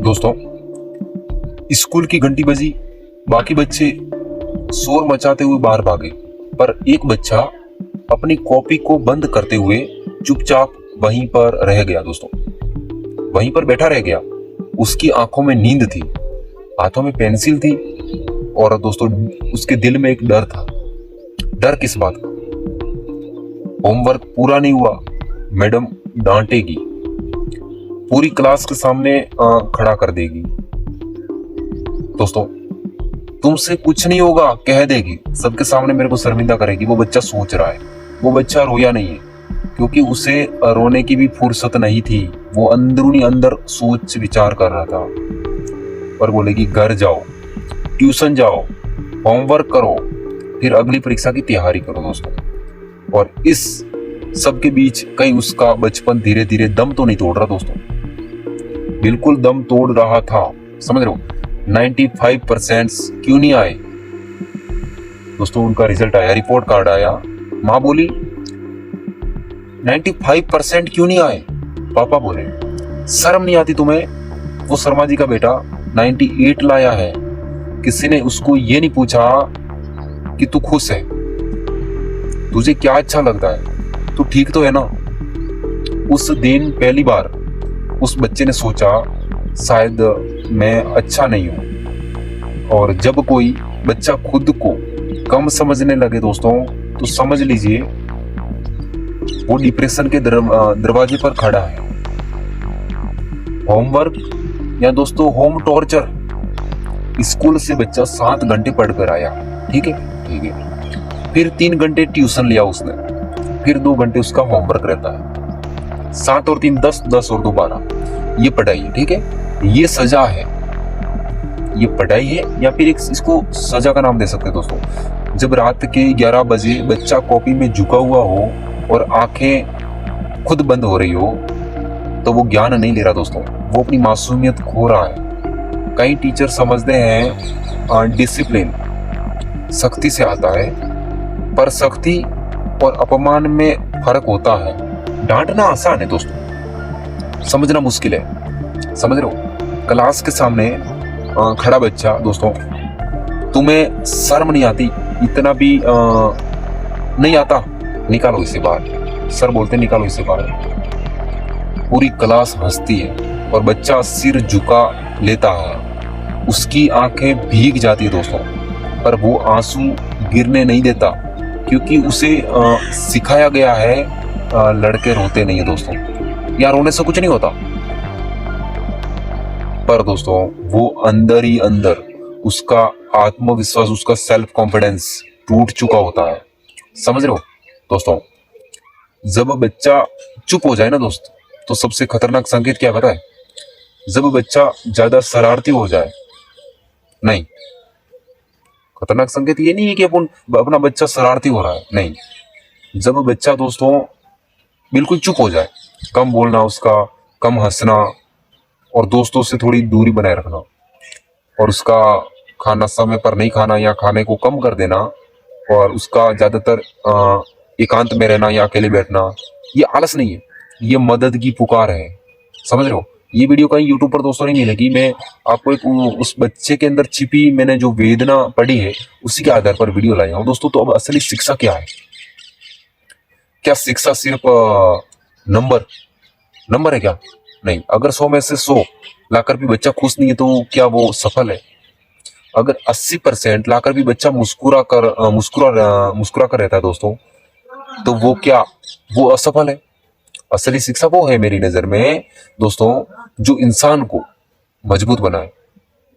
दोस्तों, स्कूल की घंटी बजी, बाकी बच्चे शोर मचाते हुए बाहर भागे, पर एक बच्चा अपनी कॉपी को बंद करते हुए चुपचाप वहीं पर रह गया। दोस्तों, वहीं पर बैठा रह गया। उसकी आंखों में नींद थी, हाथों में पेंसिल थी, और दोस्तों उसके दिल में एक डर था। डर किस बात का? होमवर्क पूरा नहीं हुआ, मैडम डांटेगी, पूरी क्लास के सामने खड़ा कर देगी। दोस्तों, तुमसे कुछ नहीं होगा कह देगी, सबके सामने मेरे को शर्मिंदा करेगी। वो बच्चा सोच रहा है, वो बच्चा रोया नहीं है, क्योंकि उसे रोने की भी फुर्सत नहीं थी। वो अंदरूनी अंदर सोच विचार कर रहा था। पर बोलेगी घर जाओ, ट्यूशन जाओ, होमवर्क करो, फिर अगली परीक्षा की तैयारी करो। दोस्तों, और इस सब के बीच कहीं उसका बचपन धीरे धीरे दम तो नहीं तोड़ रहा। दोस्तों, बिल्कुल दम तोड़ रहा था। समझ रहे हो? 95% क्यों नहीं आए? दोस्तों, उनका रिजल्ट आया, रिपोर्ट कार्ड आया। माँ बोली 95% क्यों नहीं आए? पापा बोले शर्म नहीं आती तुम्हें? वो शर्मा जी का बेटा 98 लाया है। किसी ने उसको ये नहीं पूछा कि तू खुश है, तुझे क्या अच्छा लगता है, तू ठीक तो है ना? उस दिन पहली बार उस बच्चे ने सोचा शायद मैं अच्छा नहीं हूं। और जब कोई बच्चा खुद को कम समझने लगे दोस्तों, तो समझ लीजिए वो डिप्रेशन के दरवाजे पर खड़ा है। होमवर्क या दोस्तों होम टॉर्चर। स्कूल से बच्चा 7 घंटे पढ़कर आया, ठीक है। फिर 3 घंटे ट्यूशन लिया उसने, फिर 2 घंटे उसका होमवर्क रहता है। 7 और 3 10, 10 और 2 12। ये पढ़ाई है, ठीक है। ये सजा है, ये पढ़ाई है, या फिर एक इसको सजा का नाम दे सकते हैं दोस्तों। जब रात के 11 बजे बच्चा कॉपी में झुका हुआ हो और आंखें खुद बंद हो रही हो, तो वो ज्ञान नहीं ले रहा दोस्तों, वो अपनी मासूमियत खो रहा है। कई टीचर समझते हैं डिसिप्लिन सख्ती से आता है, पर सख्ती और अपमान में फर्क होता है। डांटना आसान है दोस्तों, समझना मुश्किल है। समझ रहे हो? क्लास के सामने खड़ा बच्चा, दोस्तों तुम्हें शर्म नहीं आती? इतना भी नहीं आता? निकालो इसे बाहर। सर बोलते निकालो इसे बाहर। पूरी क्लास हंसती है और बच्चा सिर झुका लेता है। उसकी आंखें भीग जाती है दोस्तों, पर वो आंसू गिरने नहीं देता, क्योंकि उसे सिखाया गया है लड़के रोते नहीं है दोस्तों, या रोने से कुछ नहीं होता। पर दोस्तों वो अंदर ही अंदर उसका आत्मविश्वास, उसका सेल्फ कॉन्फिडेंस टूट चुका होता है। समझ रहे हो दोस्तों? जब बच्चा चुप हो जाए ना दोस्त, तो सबसे खतरनाक संकेत क्या पता है? जब बच्चा ज्यादा शरारती हो जाए। नहीं, खतरनाक संकेत ये नहीं है कि अपना बच्चा शरारती हो रहा है, नहीं। जब बच्चा दोस्तों बिल्कुल चुप हो जाए, कम बोलना उसका, कम हंसना, और दोस्तों से थोड़ी दूरी बनाए रखना, और उसका खाना समय पर नहीं खाना या खाने को कम कर देना, और उसका ज्यादातर एकांत में रहना या अकेले बैठना, ये आलस नहीं है, ये मदद की पुकार है। समझ रहे हो? ये वीडियो कहीं यूट्यूब पर दोस्तों नहीं मिलेगी। मैं आपको एक उस बच्चे के अंदर छिपी मैंने जो वेदना पढ़ी है, उसी के आधार पर वीडियो लाया हूं दोस्तों। तो अब असली शिक्षा क्या है? क्या शिक्षा सिर्फ नंबर है क्या? नहीं। अगर 100 में से 100 लाकर भी बच्चा खुश नहीं है, तो क्या वो सफल है? अगर 80% लाकर भी बच्चा मुस्कुरा कर रहता है दोस्तों, तो वो क्या, वो असफल है? असली शिक्षा वो है मेरी नजर में दोस्तों, जो इंसान को मजबूत बनाए,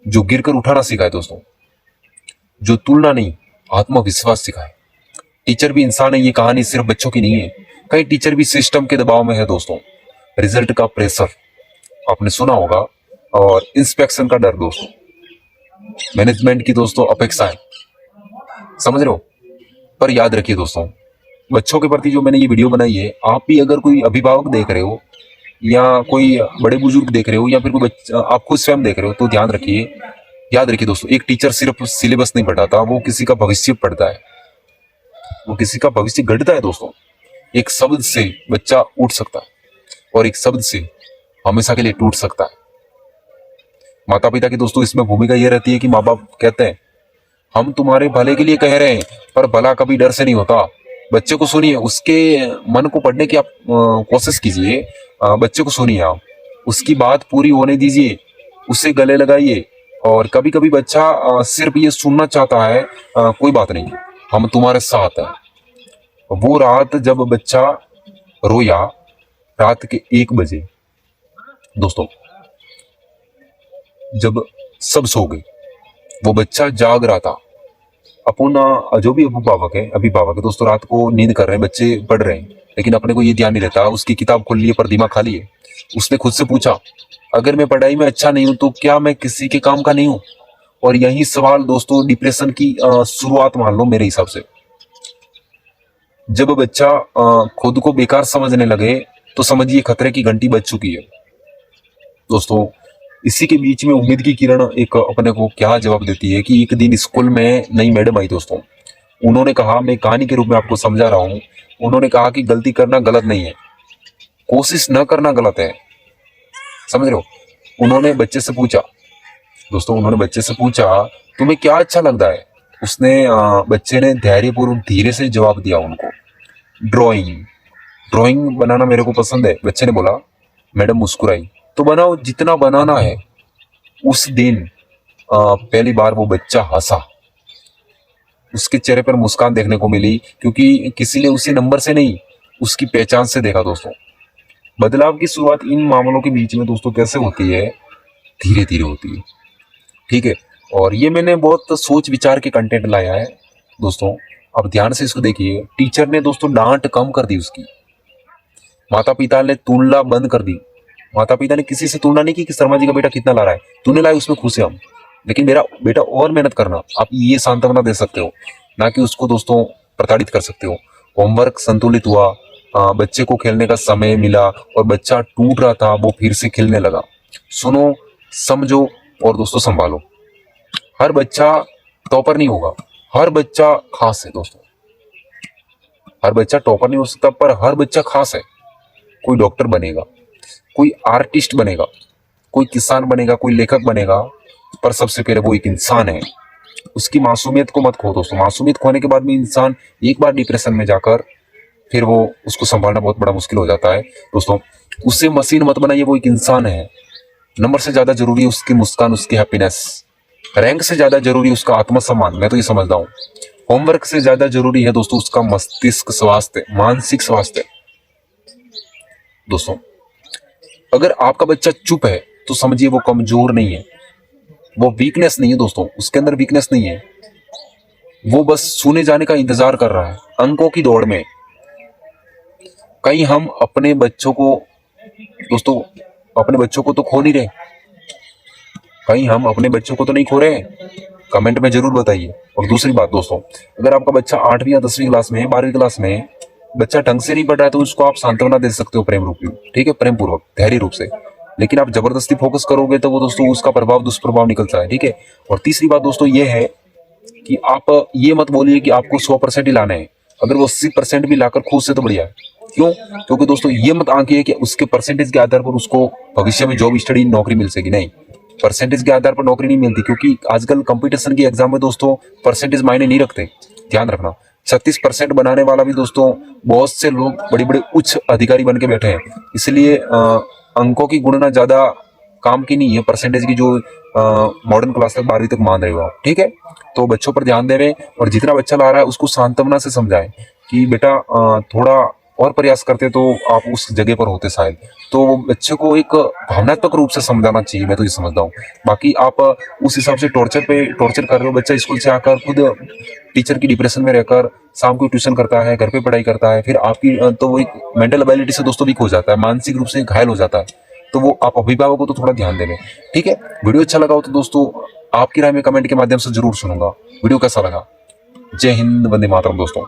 जो गिरकर उठाना सिखाए दोस्तों, जो तुलना नहीं आत्मविश्वास सिखाए। टीचर भी इंसान है, ये कहानी सिर्फ बच्चों की नहीं है। कई टीचर भी सिस्टम के दबाव में है दोस्तों। रिजल्ट का प्रेशर आपने सुना होगा, और इंस्पेक्शन का डर दोस्तों, मैनेजमेंट की दोस्तों अपेक्षाएं। समझ रहे हो? पर याद रखिए दोस्तों, बच्चों के प्रति जो मैंने ये वीडियो बनाई है, आप भी अगर कोई अभिभावक देख रहे हो, या कोई बड़े बुजुर्ग देख रहे हो, या फिर कोई आप खुद स्वयं देख रहे हो, तो ध्यान रखिए, याद रखिए दोस्तों, एक टीचर सिर्फ सिलेबस नहीं पढ़ाता, वो किसी का भविष्य पढ़ता है, वो किसी का भविष्य गढ़ता है दोस्तों। एक शब्द से बच्चा उठ सकता है, और एक शब्द से हमेशा के लिए टूट सकता है। माता पिता की दोस्तों इसमें भूमिका ये रहती है कि माँ बाप कहते हैं हम तुम्हारे भले के लिए कह रहे हैं, पर भला कभी डर से नहीं होता। बच्चे को सुनिए, उसके मन को पढ़ने की आप कोशिश कीजिए। बच्चे को सुनिए आप, उसकी बात पूरी होने दीजिए, उससे गले लगाइए। और कभी कभी बच्चा सिर्फ ये सुनना चाहता है, कोई बात नहीं, हम तुम्हारे साथ हैं। वो रात जब बच्चा रोया, रात के 1 बजे दोस्तों, जब सब सो गए, वो बच्चा जाग रहा था। अपन जो भी अभिभावक है दोस्तों, रात को नींद कर रहे हैं, बच्चे पढ़ रहे हैं, लेकिन अपने को ये ध्यान नहीं रहता। उसकी किताब खोल ली है पर दिमाग खाली है। उसने खुद से पूछा, अगर मैं पढ़ाई में अच्छा नहीं हूं तो क्या मैं किसी के काम का नहीं हूं? और यही सवाल दोस्तों डिप्रेशन की शुरुआत मान लो मेरे हिसाब से। जब बच्चा खुद को बेकार समझने लगे तो समझिए खतरे की घंटी बज चुकी है दोस्तों। इसी के बीच में उम्मीद की किरण एक अपने को क्या जवाब देती है कि एक दिन स्कूल में नई मैडम आई दोस्तों। उन्होंने कहा, मैं कहानी के रूप में आपको समझा रहा हूं, उन्होंने कहा कि गलती करना गलत नहीं है, कोशिश न करना गलत है। समझ रहे हो? उन्होंने बच्चे से पूछा दोस्तों, उन्होंने बच्चे से पूछा तुम्हें क्या अच्छा लगता है? उसने बच्चे ने धैर्यपूर्वक धीरे से जवाब दिया उनको, ड्राइंग। ड्राइंग बनाना मेरे को पसंद है, बच्चे ने बोला। मैडम मुस्कुराई, तो बनाओ, जितना बनाना है। उस दिन पहली बार वो बच्चा हंसा, उसके चेहरे पर मुस्कान देखने को मिली, क्योंकि किसी ने उसी नंबर से नहीं, उसकी पहचान से देखा दोस्तों। बदलाव की शुरुआत इन मामलों के बीच में दोस्तों कैसे होती है? धीरे धीरे होती है, ठीक है। और ये मैंने बहुत सोच विचार के कंटेंट लाया है दोस्तों, अब ध्यान से इसको देखिए। टीचर ने दोस्तों डांट कम कर दी उसकी, माता पिता ने तुलना बंद कर दी। माता पिता ने किसी से तुलना नहीं की कि शर्मा जी का बेटा कितना ला रहा है, तूने लाया उसमें खुश है हम, लेकिन मेरा बेटा और मेहनत करना। आप ये सांत्वना दे सकते हो, ना कि उसको दोस्तों प्रताड़ित कर सकते हो। होमवर्क संतुलित हुआ, बच्चे को खेलने का समय मिला और बच्चा टूट रहा था, वो फिर से खेलने लगा। सुनो, समझो और दोस्तों संभालो। हर बच्चा टॉपर नहीं होगा, हर बच्चा खास है दोस्तों। हर बच्चा टॉपर नहीं हो सकता, पर हर बच्चा खास है। कोई डॉक्टर बनेगा, कोई आर्टिस्ट बनेगा, कोई किसान बनेगा, कोई लेखक बनेगा, पर सबसे पहले वो एक इंसान है। उसकी मासूमियत को मत खो दोस्तों। मासूमियत खोने के बाद भी इंसान एक बार डिप्रेशन में जाकर फिर वो उसको संभालना बहुत बड़ा मुश्किल हो जाता है दोस्तों। उससे मशीन मत बनाइए, वो एक इंसान है। नंबर से ज्यादा जरूरी है उसकी मुस्कान, उसकी हैप्पीनेस। रैंक से ज्यादा जरूरी है उसका आत्मसम्मान, मैं तो ये समझता हूँ। होमवर्क से ज्यादा जरूरी है दोस्तों उसका मस्तिष्क स्वास्थ्य, मानसिक स्वास्थ्य दोस्तों। अगर आपका बच्चा चुप है तो समझिए वो कमजोर नहीं है, वो वीकनेस नहीं है दोस्तों, उसके अंदर वीकनेस नहीं है। वो बस सुने जाने का इंतजार कर रहा है अंकों की दौड़ में। कहीं हम अपने बच्चों को दोस्तों, अपने बच्चों को तो खो नहीं रहे, कहीं हम अपने बच्चों को तो नहीं खो रहे? कमेंट में जरूर बताइए। और दूसरी बात दोस्तों, अगर आपका बच्चा 8वीं या 10वीं क्लास में, 12वीं क्लास में बच्चा ढंग से नहीं पढ़ रहा है तो उसको आप सांत्वना दे सकते हो प्रेम रूप में, ठीक है, प्रेम पूर्वक, धैर्य रूप से। लेकिन आप जबरदस्ती फोकस करोगे तो वो दोस्तों उसका प्रभाव दुष्प्रभाव निकलता है, ठीक है। और तीसरी बात दोस्तों ये है कि आप ये मत बोलिए कि आपको 100% ही लाना है। अगर वो 80% भी लाकर खुश है तो बढ़िया है। क्यों? क्योंकि दोस्तों ये मत आंकिए कि उसके परसेंटेज के आधार पर उसको भविष्य में जॉब स्टडी नौकरी मिल सकेगी। नहीं, परसेंटेज के आधार पर नौकरी नहीं मिलती, क्योंकि आजकल कंपटीशन की एग्जाम में दोस्तों परसेंटेज मायने नहीं रखते, ध्यान रखना। 36% बनाने वाला भी दोस्तों, बहुत से लोग बड़े बड़े उच्च अधिकारी बन के बैठे हैं। इसलिए अंकों की गुणना ज्यादा काम की नहीं है, परसेंटेज की जो मॉडर्न क्लास तक 12वीं तक मान रहे हो आप, ठीक है। तो बच्चों पर ध्यान दे रहे हैं, और जितना बच्चा ला रहा है उसको सांत्वना से समझाएं कि बेटा थोड़ा और प्रयास करते तो आप उस जगह पर होते शायद। तो वो बच्चे को एक भावनात्मक रूप से समझाना चाहिए, मैं तो ये समझता हूँ। बाकी आप उस हिसाब से टॉर्चर कर रहे हो। बच्चा स्कूल से आकर खुद टीचर की डिप्रेशन में रहकर शाम को ट्यूशन करता है, घर पे पढ़ाई करता है, फिर आपकी तो वो एक मेंटल एबिलिटी से दोस्तों वीक हो जाता है, मानसिक रूप से घायल हो जाता है। तो वो आप अभिभावक को तो थोड़ा ध्यान दें, ठीक है। वीडियो अच्छा लगा हो तो दोस्तों आपकी राय में कमेंट के माध्यम से जरूर सुनूंगा। वीडियो कैसा लगा? जय हिंद, वंदे मातरम दोस्तों।